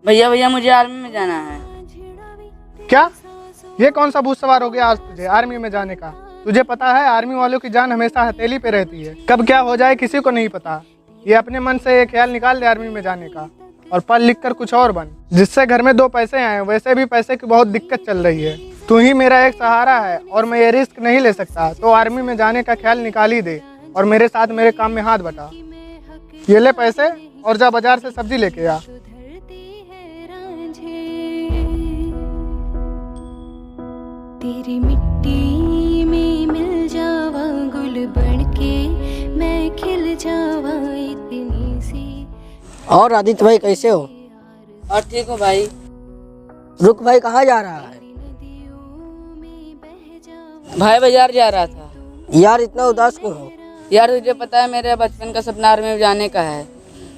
भैया भैया मुझे आर्मी में जाना है। क्या? ये कौन सा भूत सवार हो गया आज तुझे आर्मी में जाने का? तुझे पता है आर्मी वालों की जान हमेशा हथेली पे रहती है, कब क्या हो जाए किसी को नहीं पता। ये अपने मन से ये ख्याल निकाल दे आर्मी में जाने का और पढ़ लिख कर कुछ और बन, जिससे घर में दो पैसे आए। वैसे भी पैसे की बहुत दिक्कत चल रही है, तू ही मेरा एक सहारा है और मैं ये रिस्क नहीं ले सकता। तो आर्मी में जाने का ख्याल निकाल ही दे और मेरे साथ मेरे काम में हाथ बटा। ये ले पैसे और जा बाजार से सब्जी लेके आ। तेरी मिट्टी में मिल जावा गुल बनके मैं खिल जावा इतनी सी। और आदित्य भाई कैसे हो? और ठीक हो भाई। रुक भाई, कहाँ जा रहा है? भाई बाजार जा रहा था। यार इतना उदास क्यों हो? यार तुझे पता है मेरे बचपन का सपना आर्मी में जाने का है,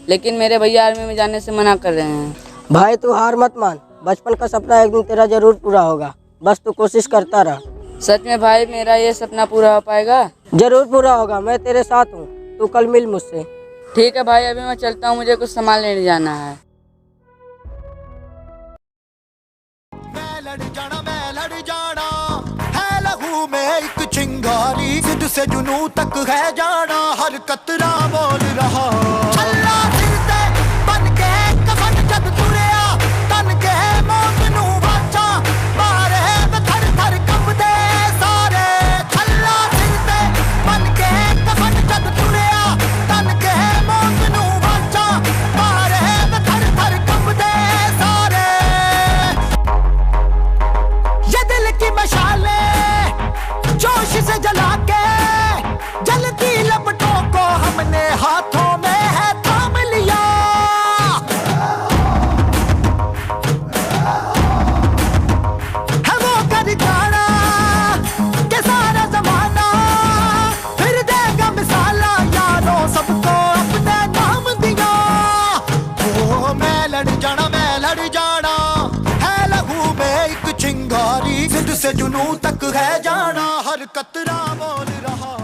लेकिन मेरे भैया आर्मी में जाने से मना कर रहे हैं। भाई तू हार मत मान, बचपन का सपना एक दिन तेरा जरूर पूरा होगा, बस तू कोशिश करता रह। सच में भाई मेरा ये सपना पूरा हो पाएगा? जरूर पूरा होगा, मैं तेरे साथ हूँ, तू कल मिल मुझसे। ठीक है भाई, अभी मैं चलता हूँ, मुझे कुछ सामान लेने जाना है। मैं लड़ जाना है लहू में एक चिंगारी, जिद से जुनू तक है जाना, हर कतरा बोल रहा। छल्ला सिर ते बन के कफन जद तुरिया, तन के मौत नू वाचा मारे में थर थर कंबदे सारे। छल्ला सिर ते बन के कफन जद तुरिया, तन के मौत नू वाचा मारे में थर थर कंबदे सारे। ये दिल की मशाले जोश से जला के जलती लपटों को हमने हाथों में है थाम लिया। है वो कर जाना के सारा जमाना फिर देगा मिसाला, यारों सबको अपने नाम दिया। ओ मैं लड़ जाना है लहू में एक चिंगारी, जिद से जुनू तक है जाना, हर कतरा बोल रहा।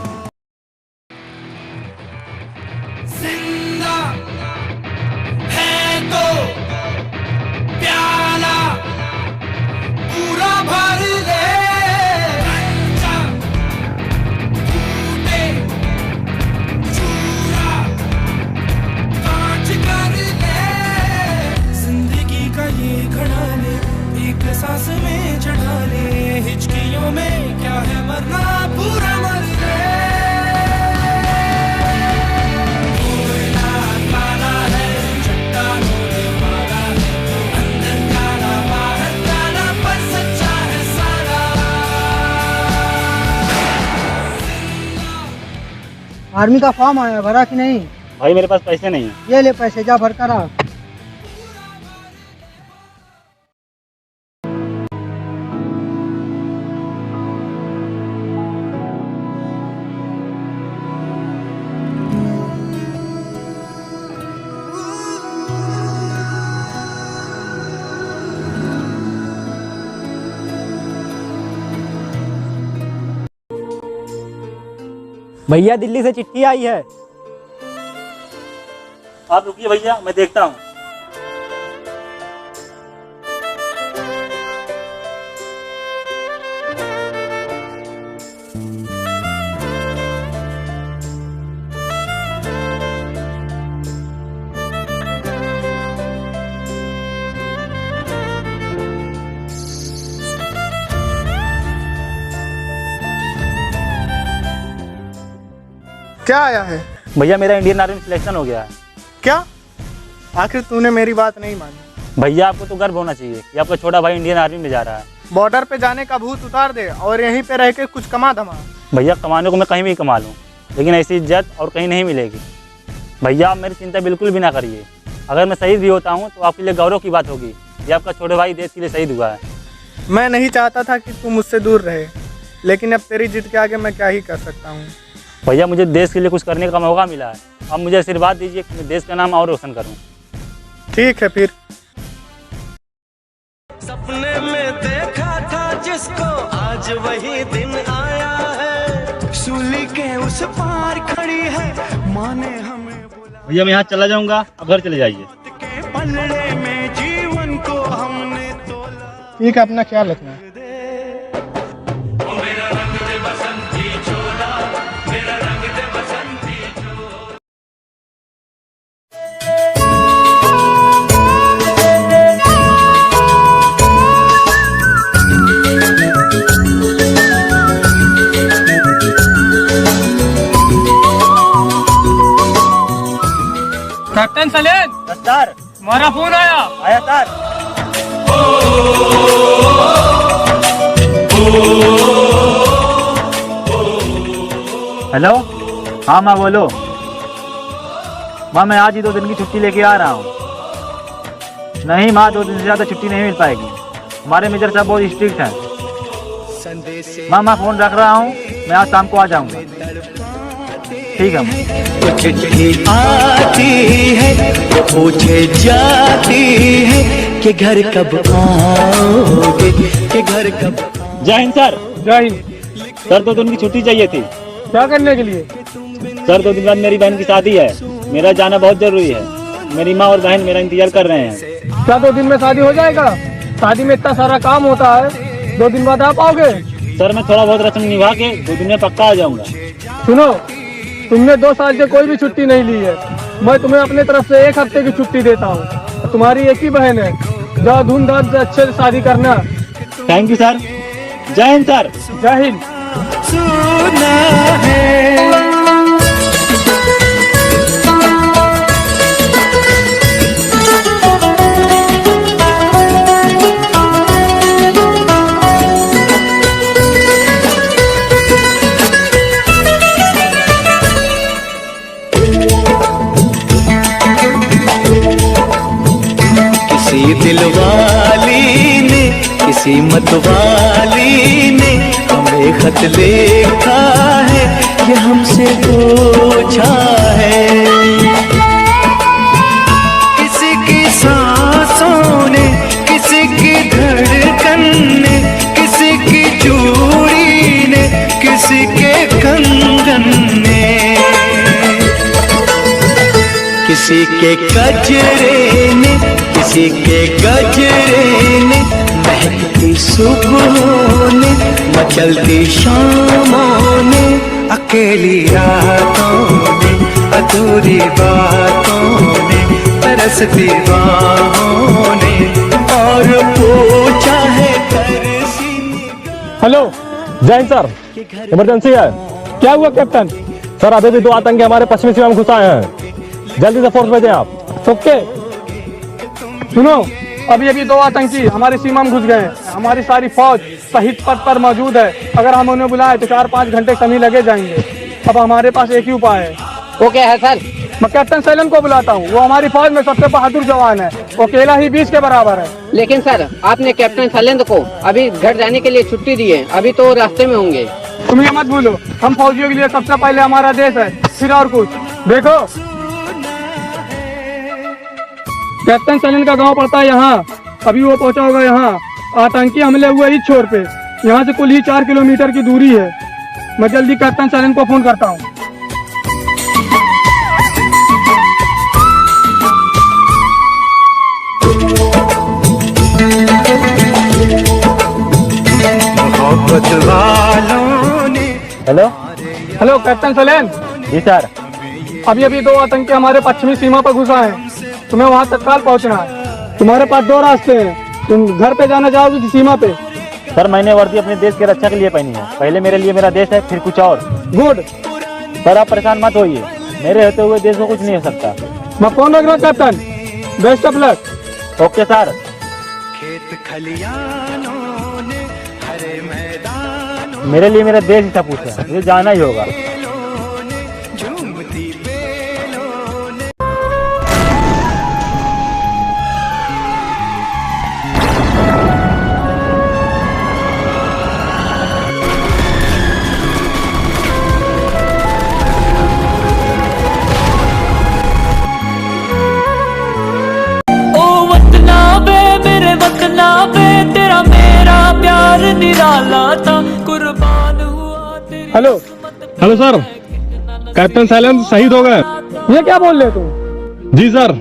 जिंदा है तो प्याला पूरा भर ले, कच्चा टूटे चूरा कांच कर ले। जिंदगी का ये घड़ा ले, एक सांस में चढ़ा ले, हिचकियों में क्या है मरना, पूरा मर ले। कोयला काला है, चट्टानों ने मारा है, अंदर काला बाहर काला, पर सच्चा है सारा। आर्मी का फॉर्म आया, भरा कि नहीं? भाई मेरे पास पैसे नहीं है। ये ले पैसे, जा भर कर आ। भैया दिल्ली से चिट्ठी आई है। आप रुकिए भैया, मैं देखता हूँ। क्या आया है? भैया मेरा इंडियन आर्मी में सिलेक्शन हो गया है। क्या? आखिर तूने मेरी बात नहीं मानी। भैया आपको तो गर्व होना चाहिए कि आपका छोटा भाई इंडियन आर्मी में जा रहा है। बॉर्डर पे जाने का भूत उतार दे और यहीं पे रह के कुछ कमा धमा। भैया कमाने को मैं कहीं भी कमा लूँ, लेकिन ऐसी इज्जत और कहीं नहीं मिलेगी। भैया आप मेरी चिंता बिल्कुल भी ना करिए। अगर मैं शहीद भी होता हूँ तो आपके लिए गौरव की बात होगी, ये आपका छोटे भाई देश के लिए शहीद हुआ है। मैं नहीं चाहता था कि तू मुझसे दूर रहे, लेकिन अब तेरी जिद के आगे मैं क्या ही कर सकता हूँ। भैया मुझे देश के लिए कुछ करने का मौका मिला है, आप मुझे आशीर्वाद दीजिए कि मैं देश का नाम और रोशन करूँ। ठीक है फिर। सपने में देखा था जिसको, आज वही दिन आया है। सूली के उस पार खड़ी है, माने हमें बुला। भैया मैं यहाँ चला जाऊँगा, आप घर चले जाइए। के पलड़े में जीवन ठीक है, अपना ख्याल रखना। कैप्टन सलेन, सर हमारा फोन आया। आया सर। हेलो, हाँ माँ बोलो। माँ मैं आज ही 2 दिन की छुट्टी लेके आ रहा हूँ। नहीं माँ, 2 दिन से ज़्यादा छुट्टी नहीं मिल पाएगी। हमारे मेजर साहब बहुत स्ट्रिक्ट हैं। माँ मैं फ़ोन रख रहा हूँ, मैं आज शाम को आ जाऊँगा। ठीक है माँ। चिट्ठी आती है पूछे जाती है कि घर कब आओगे, कि घर कब। जय हिंद सर। जय हिंद। सर 2 दिन की छुट्टी चाहिए थी। क्या करने के लिए? सर 2 दिन बाद मेरी बहन की शादी है, मेरा जाना बहुत जरूरी है। मेरी माँ और बहन मेरा इंतजार कर रहे हैं। क्या 2 दिन में शादी हो जाएगा? शादी में इतना सारा काम होता है, 2 दिन बाद आप आओगे? सर मैं थोड़ा बहुत रस्म निभा के 2 दिन में पक्का आ जाऊंगा। सुनो, तुमने 2 साल से कोई भी छुट्टी नहीं ली है। मैं तुम्हें अपने तरफ से 1 हफ्ते की छुट्टी देता हूँ। तुम्हारी एक ही बहन है, जाओ धूमधाम से अच्छे से शादी करना। Thank you sir. जय हिंद सर। जय हिंद। सुना है किसी दिलवाली ने, किसी मतवाली ने हमें खत लिखा है, ये हमसे पूछा है। किसी की सांसों ने, किसी की धड़कन ने, किसी की चूड़ी ने, किसी के कंगन ने, किसी के गजरे ने, किसी के गजरे ने, महकती सुबहों ने, मचलती शामों ने, अकेली रातों ने, अधूरी बातों ने, तरसती बाहों ने, और पूछा है तरसी निगाह। हेलो, जय हिंद सर। इमरजेंसी है। क्या हुआ कैप्टन? सर अभी भी 2 आतंकी हमारे पश्चिमी सीमा में घुस आए हैं। जल्दी से फोर्स भेजें आप। ओके। सुनो, अभी अभी 2 आतंकी हमारी सीमा में घुस गए हैं। हमारी सारी फौज शहीद पद पर मौजूद है। अगर हम उन्हें बुलाए तो 4-5 घंटे कम ही लगे जाएंगे। अब हमारे पास एक ही उपाय है। वो क्या है सर? मैं कैप्टन सैलन को बुलाता हूँ। वो हमारी फौज में सबसे बहादुर जवान है। वो अकेला ही 20 के बराबर है। लेकिन सर, आपने कैप्टन सलेंद्र को अभी घर जाने के लिए छुट्टी दी है। अभी तो रास्ते में होंगे। तुम ये मत भूलो, हम फौजियों के लिए सबसे पहले हमारा देश है, फिर और कुछ। देखो, कैप्टन सैलन का गांव पड़ता है यहाँ। अभी वो पहुंचा होगा यहाँ। आतंकी हमले हुए इस छोर पे। यहाँ से कुल ही 4 किलोमीटर की दूरी है। मैं जल्दी कैप्टन सैलन को फोन करता हूँ। मोहब्बत वालों ने। हेलो। हेलो कैप्टन सैलन। जी सर। अभी अभी 2 आतंकी हमारे पश्चिमी सीमा पर घुसा है। तुम्हें वहाँ तत्काल पहुँचना है। तुम्हारे पास 2 रास्ते हैं। तुम घर पे जाना चाहोगे कि सीमा पे? सर मैंने वर्दी अपने देश की रक्षा के लिए पहनी है। पहले मेरे लिए मेरा देश है, फिर कुछ और। गुड। सर आप परेशान मत होइए, मेरे होते हुए देश को कुछ नहीं हो सकता। मैं फोन रख रहा हूँ captain. Best of luck. Okay sir. खेत खलियानों ने, हरे मैदानों मेरे लिए मेरा देश ही सब कुछ है, मुझे जाना ही होगा। ने, झूमती बेलों ने। हेलो। हेलो सर, कैप्टन सैलन शहीद हो गए। ये क्या बोल रहे तुम? जी सर,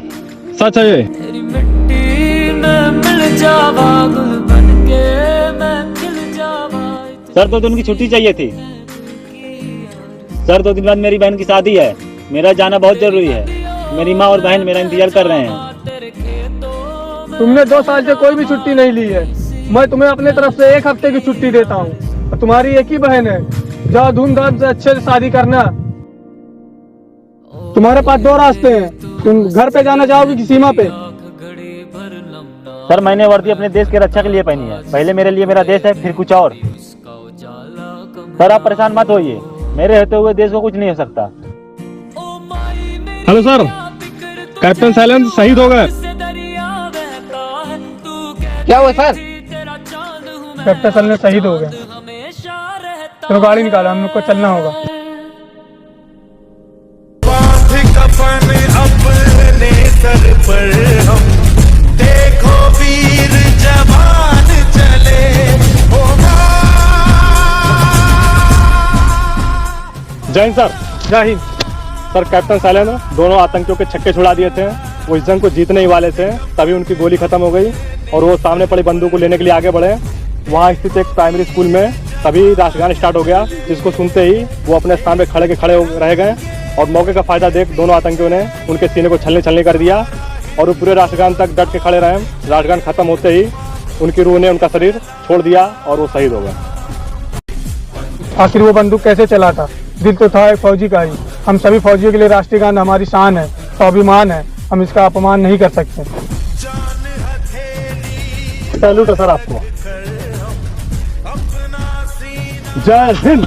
सच है ये। तेरी मिट्टी में मिल जावा गुल बन के सर 2 दिन की छुट्टी चाहिए थी। सर 2 दिन बाद मेरी बहन की शादी है, मेरा जाना बहुत जरूरी है। मेरी माँ और बहन मेरा इंतजार कर रहे हैं। तुमने 2 साल से कोई भी छुट्टी नहीं ली है। मैं तुम्हें अपने तरफ से 1 हफ्ते की छुट्टी देता हूँ। और तुम्हारी एक ही बहन है, जाओ धूमधाम से अच्छे से शादी करना। तुम्हारे पास 2 रास्ते हैं, तुम घर पे जाना चाहोगे कि सीमा पे? सर मैंने वर्दी अपने देश की रक्षा के लिए पहनी है। पहले मेरे लिए मेरा देश है, फिर कुछ और। सर आप परेशान मत होइए, मेरे रहते हुए देश को कुछ नहीं हो सकता। हेलो सर, कैप्टन साइलेंस शहीद हो गए। क्या हुआ सर? कैप्टन साइलेंस शहीद हो गए। तो गाड़ी निकालो, हम लोग को चलना होगा। कफन अपने सर पर हम, देखो वीर जवान चले। जय हिंद सर। जय हिंद। सर कैप्टन साइलेंस दोनों आतंकियों के छक्के छुड़ा दिए थे। वो इस जंग को जीतने ही वाले थे, तभी उनकी गोली खत्म हो गई और वो सामने पड़ी बंदूक को लेने के लिए आगे बढ़े। वहाँ स्थित एक प्राइमरी स्कूल में तभी राष्ट्रगान स्टार्ट हो गया, जिसको सुनते ही वो अपने स्थान पे खड़े रह गए और मौके का फायदा देख दोनों आतंकियों ने उनके सीने को छलनी कर दिया और वो पूरे राष्ट्रगान तक डट के खड़े रहे। राष्ट्रगान खत्म होते ही उनकी रूह ने उनका शरीर छोड़ दिया और वो शहीद हो गए। आखिर वो बंदूक कैसे चला था? दिल तो था एक फौजी का ही। हम सभी फौजियों के लिए राष्ट्रीय गान हमारी शान है, स्वाभिमान है। हम इसका अपमान नहीं कर सकते। सैल्यूट है सर आपको। जय हिंद।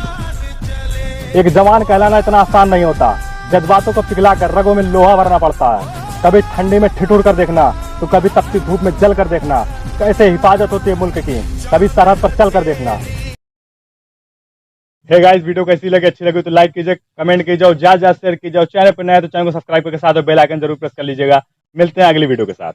एक जवान कहलाना इतना आसान नहीं होता। जज्बातों को पिघला कर रगों में लोहा भरना पड़ता है। कभी ठंडी में ठिठुर कर देखना, तो कभी तपती धूप में जल कर देखना। कैसे हिफाजत होती है मुल्क की, कभी सरहद पर चल कर देखना। हे गाइस, वीडियो कैसी लगी? अच्छी लगी तो लाइक कीजिए, कमेंट कीजिए और ज्यादा शेयर कीजिए। और चैनल पर नए तो चैनल को सब्सक्राइब करके साथ बेल आइकन जरूर प्रेस कर लीजिएगा। मिलते हैं अगली वीडियो के साथ।